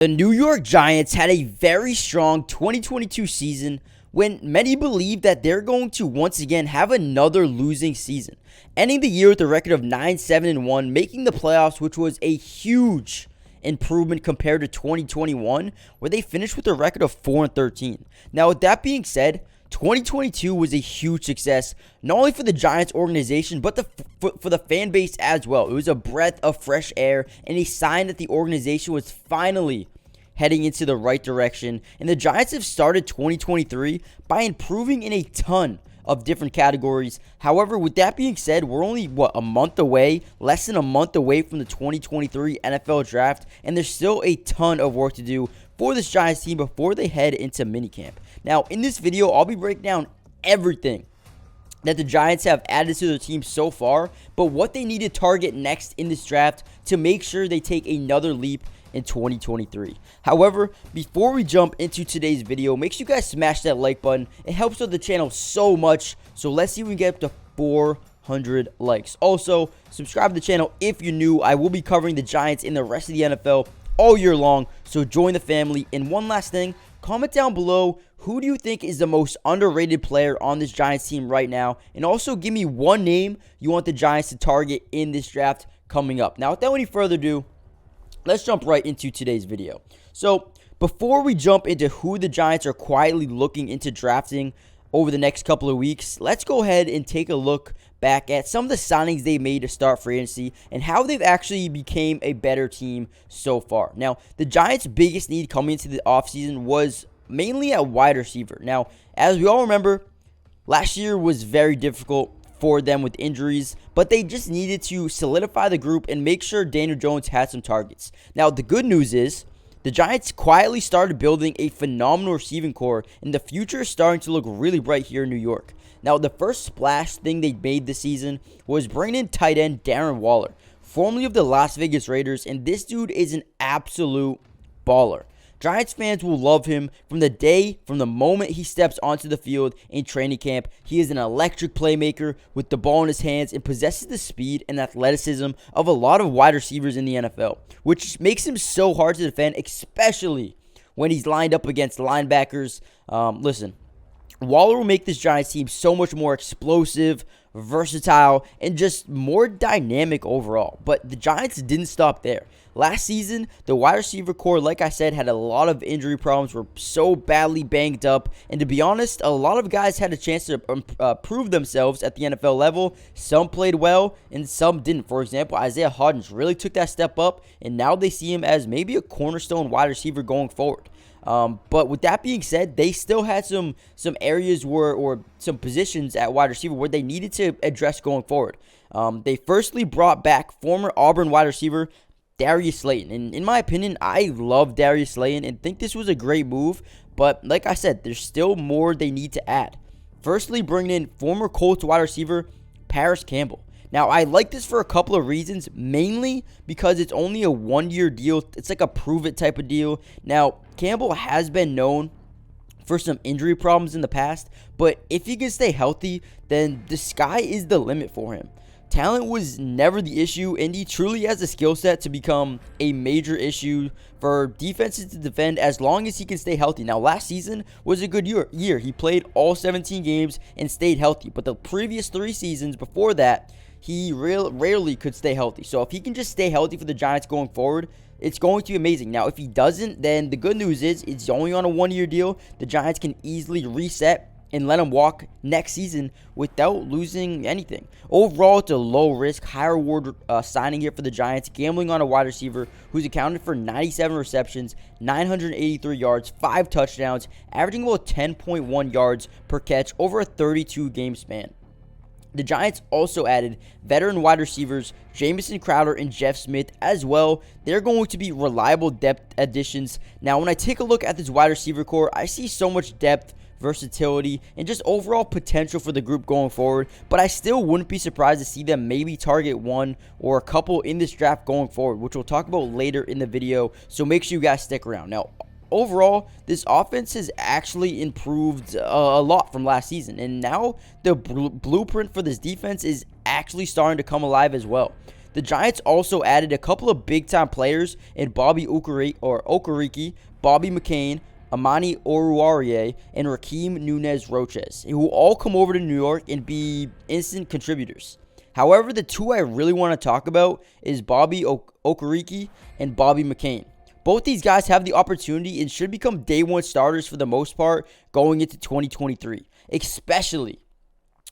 The New York Giants had a very strong 2022 season when many believe that they're going to once again have another losing season, ending the year with a record of 9-7-1, making the playoffs, which was a huge improvement compared to 2021, where they finished with a record of 4-13. Now, with that being said, 2022 was a huge success, not only for the Giants organization, but for the fan base as well. It was a breath of fresh air and a sign that the organization was finally heading into the right direction. And the Giants have started 2023 by improving in a ton of different categories. However, with that being said, we're only, a month away, less than a month away from the 2023 NFL Draft, and there's still a ton of work to do for this Giants team before they head into minicamp. Now, in this video, I'll be breaking down everything that the Giants have added to their team so far, but what they need to target next in this draft to make sure they take another leap in 2023. However, before we jump into today's video, make sure you guys smash that like button. It helps out the channel so much. So let's see if we can get up to 400 likes. Also, subscribe to the channel if you're new. I will be covering the Giants and the rest of the NFL all year long, so join the family. And one last thing, comment down below, who do you think is the most underrated player on this Giants team right now? And also give me one name you want the Giants to target in this draft coming up. Now, without any further ado, let's jump right into today's video. So, before we jump into who the Giants are quietly looking into drafting over the next couple of weeks, let's go ahead and take a look back at some of the signings they made to start free agency and how they've actually became a better team so far. Now, the Giants' biggest need coming into the offseason was mainly at wide receiver. Now, as we all remember, last year was very difficult for them with injuries, but they just needed to solidify the group and make sure Daniel Jones had some targets. Now, the good news is the Giants quietly started building a phenomenal receiving core, and the future is starting to look really bright here in New York. Now, the first splash thing they made this season was bringing in tight end Darren Waller, formerly of the Las Vegas Raiders, and this dude is an absolute baller. Giants fans will love him from the moment he steps onto the field in training camp. He is an electric playmaker with the ball in his hands and possesses the speed and athleticism of a lot of wide receivers in the NFL, which makes him so hard to defend, especially when he's lined up against linebackers. Listen, Waller will make this Giants team so much more explosive, versatile, and just more dynamic overall. But the Giants didn't stop there. Last season, the wide receiver core, like I said, had a lot of injury problems, were so badly banged up, and to be honest, a lot of guys had a chance to prove themselves at the NFL level. Some played well, and some didn't. For example, Isaiah Hodgins really took that step up, and now they see him as maybe a cornerstone wide receiver going forward. But with that being said, they still had some areas or some positions at wide receiver where they needed to address going forward. They firstly brought back former Auburn wide receiver Darius Slayton. And in my opinion, I love Darius Slayton and think this was a great move. But like I said, there's still more they need to add. Firstly, bringing in former Colts wide receiver Paris Campbell. Now, I like this for a couple of reasons, mainly because it's only a one-year deal. It's like a prove-it type of deal. Now, Campbell has been known for some injury problems in the past, but if he can stay healthy, then the sky is the limit for him. Talent was never the issue, and he truly has the skill set to become a major issue for defenses to defend as long as he can stay healthy. Now, last season was a good year. He played all 17 games and stayed healthy, but the previous 3 seasons before that, he rarely could stay healthy. So if he can just stay healthy for the Giants going forward, it's going to be amazing. Now, if he doesn't, then the good news is it's only on a one-year deal. The Giants can easily reset and let him walk next season without losing anything. Overall, it's a low-risk, high-reward signing here for the Giants, gambling on a wide receiver who's accounted for 97 receptions, 983 yards, 5 touchdowns, averaging about 10.1 yards per catch over a 32-game span. The Giants also added veteran wide receivers Jamison Crowder and Jeff Smith as well. They're going to be reliable depth additions. Now, when I take a look at this wide receiver core, I see so much depth, versatility, and just overall potential for the group going forward, but I still wouldn't be surprised to see them maybe target one or a couple in this draft going forward, which we'll talk about later in the video, so make sure you guys stick around. Now, overall, this offense has actually improved a lot from last season, and now the blueprint for this defense is actually starting to come alive as well. The Giants also added a couple of big-time players in Bobby Okereke, Bobby McCain, Amani Oruwariye, and Raheem Nunez-Roches, who will all come over to New York and be instant contributors. However, the two I really want to talk about is Bobby Okereke and Bobby McCain. Both these guys have the opportunity and should become day one starters for the most part going into 2023, especially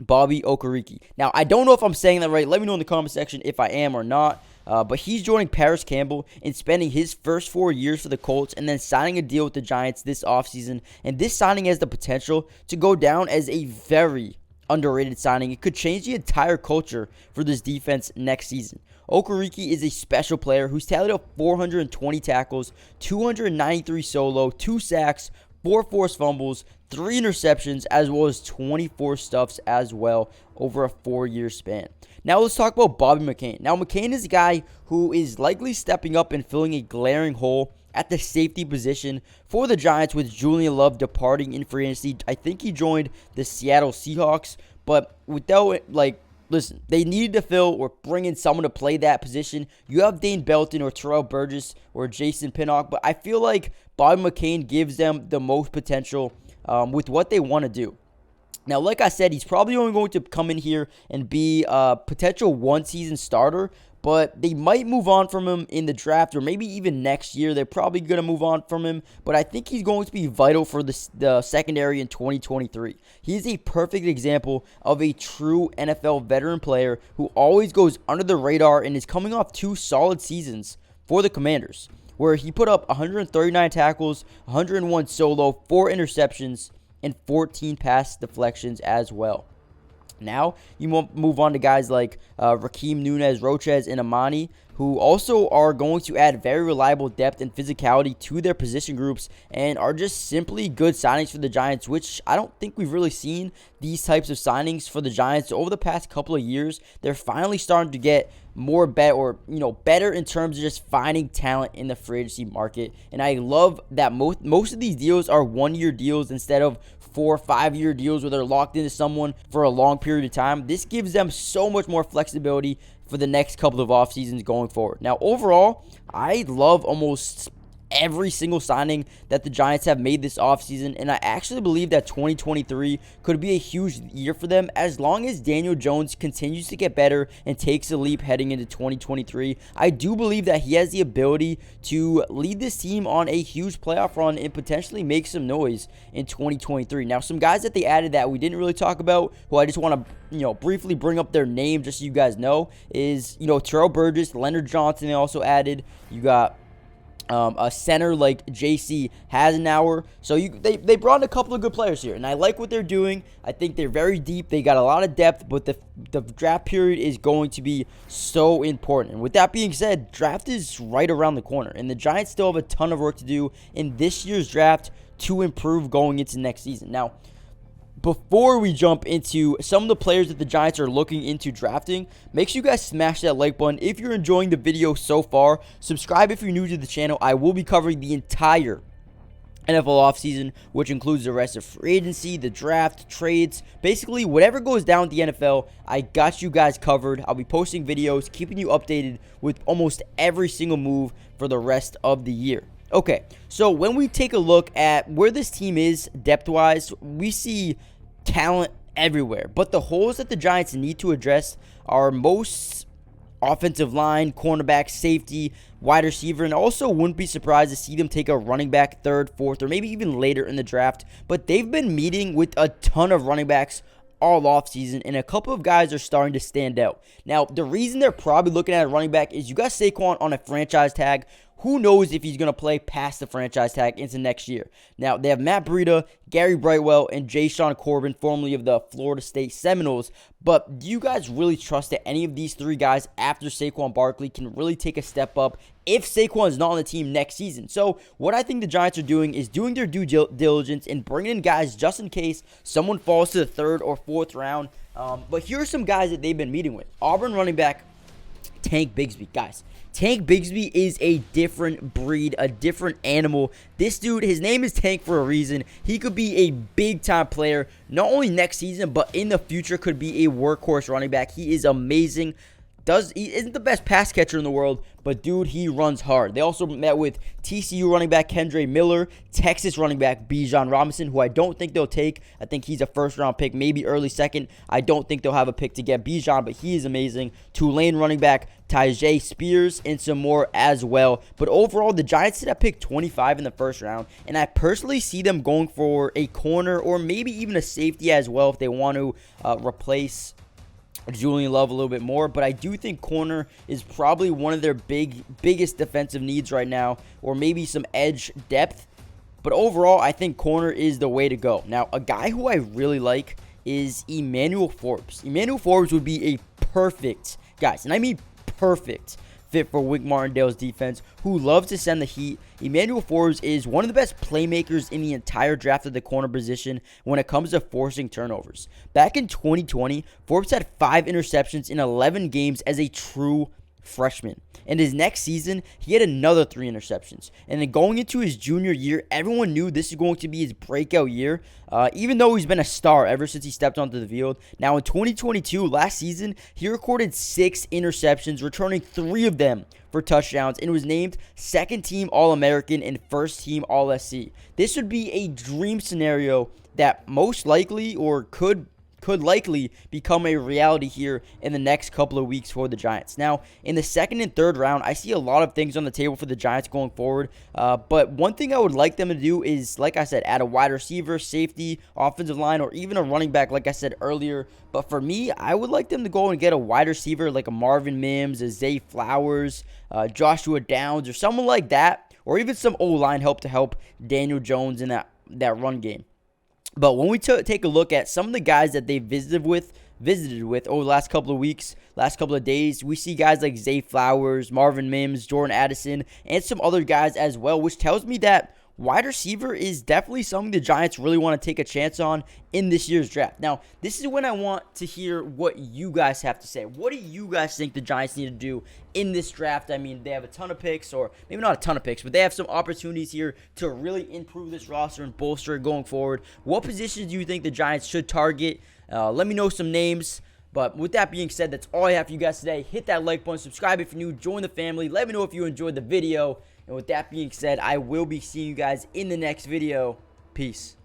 Bobby Okereke. Now, I don't know if I'm saying that right. Let me know in the comment section if I am or not. But he's joining Paris Campbell and spending his first 4 years for the Colts and then signing a deal with the Giants this offseason. And this signing has the potential to go down as a very underrated signing. It could change the entire culture for this defense next season. Okereke is a special player who's tallied up 420 tackles, 293 solo, 2 sacks, 4 forced fumbles, 3 interceptions, as well as 24 stuffs as well over a 4-year span. Now let's talk about Bobby McCain. Now McCain is a guy who is likely stepping up and filling a glaring hole at the safety position for the Giants with Julian Love departing in free agency. I think he joined the Seattle Seahawks, but without, listen, they needed to fill or bring in someone to play that position. You have Dane Belton or Terrell Burgess or Jason Pinnock, but I feel like Bobby McCain gives them the most potential with what they want to do. Now, like I said, he's probably only going to come in here and be a potential one-season starter, but they might move on from him in the draft or maybe even next year. They're probably going to move on from him, but I think he's going to be vital for the secondary in 2023. He is a perfect example of a true NFL veteran player who always goes under the radar and is coming off 2 solid seasons for the Commanders, where he put up 139 tackles, 101 solo, 4 interceptions, and 14 pass deflections as well. Now, you move on to guys like Raheem Nunez-Roches and Amani, who also are going to add very reliable depth and physicality to their position groups and are just simply good signings for the Giants, which I don't think we've really seen these types of signings for the Giants over the past couple of years. They're finally starting to get more better in terms of just finding talent in the free agency market. And I love that most of these deals are 1-year deals instead of 4 or 5-year deals where they're locked into someone for a long period of time. This gives them so much more flexibility for the next couple of off seasons going forward. Now, overall, I love almost every single signing that the Giants have made this offseason, and I actually believe that 2023 could be a huge year for them as long as Daniel Jones continues to get better and takes a leap heading into 2023. I do believe that he has the ability to lead this team on a huge playoff run and potentially make some noise in 2023. Now, some guys that they added that we didn't really talk about, who I just want to briefly bring up their name just so you guys know, is Terrell Burgess, Leonard Johnson. They also added. You got a center like J.C. Hasenauer. So they brought in a couple of good players here, and I like what they're doing. I think they're very deep. They got a lot of depth, but the draft period is going to be so important. And with that being said, draft is right around the corner, and the Giants still have a ton of work to do in this year's draft to improve going into next season. Now, before we jump into some of the players that the Giants are looking into drafting, make sure you guys smash that like button if you're enjoying the video so far. Subscribe if you're new to the channel. I will be covering the entire NFL offseason, which includes the rest of free agency, the draft, trades, basically whatever goes down at the NFL, I got you guys covered. I'll be posting videos, keeping you updated with almost every single move for the rest of the year. Okay, so when we take a look at where this team is depth-wise, we see talent everywhere, but the holes that the Giants need to address are most offensive line, cornerback, safety, wide receiver, and also wouldn't be surprised to see them take a running back 3rd, 4th, or maybe even later in the draft. But they've been meeting with a ton of running backs all offseason, and a couple of guys are starting to stand out. Now, the reason they're probably looking at a running back is you got Saquon on a franchise tag. Who knows if he's going to play past the franchise tag into next year. Now, they have Matt Breida, Gary Brightwell, and Jay-Sean Corbin, formerly of the Florida State Seminoles. But do you guys really trust that any of these 3 guys after Saquon Barkley can really take a step up if Saquon is not on the team next season? So what I think the Giants are doing is doing their due diligence and bringing in guys just in case someone falls to the 3rd or 4th round. But here are some guys that they've been meeting with. Auburn running back Tank Bigsby. Guys, Tank Bigsby is a different breed, a different animal. This dude, his name is Tank for a reason. He could be a big-time player, not only next season, but in the future could be a workhorse running back. He is amazing. He isn't the best pass catcher in the world, but dude, he runs hard. They also met with TCU running back Kendre Miller, Texas running back Bijan Robinson, who I don't think they'll take. I think he's a first-round pick, maybe early second. I don't think they'll have a pick to get Bijan, but he is amazing. Tulane running back Tyjae Spears, and some more as well. But overall, the Giants sit at pick 25 in the first round, and I personally see them going for a corner or maybe even a safety as well if they want to replace Julian Love a little bit more. But I do think corner is probably one of their biggest defensive needs right now, or maybe some edge depth. But overall, I think corner is the way to go. Now, a guy who I really like is Emmanuel Forbes. Emmanuel Forbes would be a perfect, guys, and I mean perfect fit for Wink Martindale's defense, who loves to send the heat. Emmanuel Forbes is one of the best playmakers in the entire draft of the corner position when it comes to forcing turnovers. Back in 2020, Forbes had 5 interceptions in 11 games as a true freshman. And his next season, he had another 3 interceptions. And then going into his junior year, everyone knew this is going to be his breakout year, even though he's been a star ever since he stepped onto the field. Now, in 2022, last season, he recorded 6 interceptions, returning 3 of them for touchdowns, and was named second-team All-American and first-team All-SC. This would be a dream scenario that most likely or could likely become a reality here in the next couple of weeks for the Giants. Now, in the second and third round, I see a lot of things on the table for the Giants going forward. But one thing I would like them to do is, like I said, add a wide receiver, safety, offensive line, or even a running back, like I said earlier. But for me, I would like them to go and get a wide receiver like a Marvin Mims, a Zay Flowers, Joshua Downs, or someone like that, or even some O-line help to help Daniel Jones in that run game. But when we take a look at some of the guys that they visited with over the last couple of weeks, last couple of days, we see guys like Zay Flowers, Marvin Mims, Jordan Addison, and some other guys as well, which tells me that wide receiver is definitely something the Giants really want to take a chance on in this year's draft. Now, this is when I want to hear what you guys have to say. What do you guys think the Giants need to do in this draft? I mean, they have a ton of picks, or maybe not a ton of picks, but they have some opportunities here to really improve this roster and bolster it going forward. What positions do you think the Giants should target? Let me know some names. But with that being said, that's all I have for you guys today. Hit that like button, subscribe if you're new, join the family. Let me know if you enjoyed the video. And with that being said, I will be seeing you guys in the next video. Peace.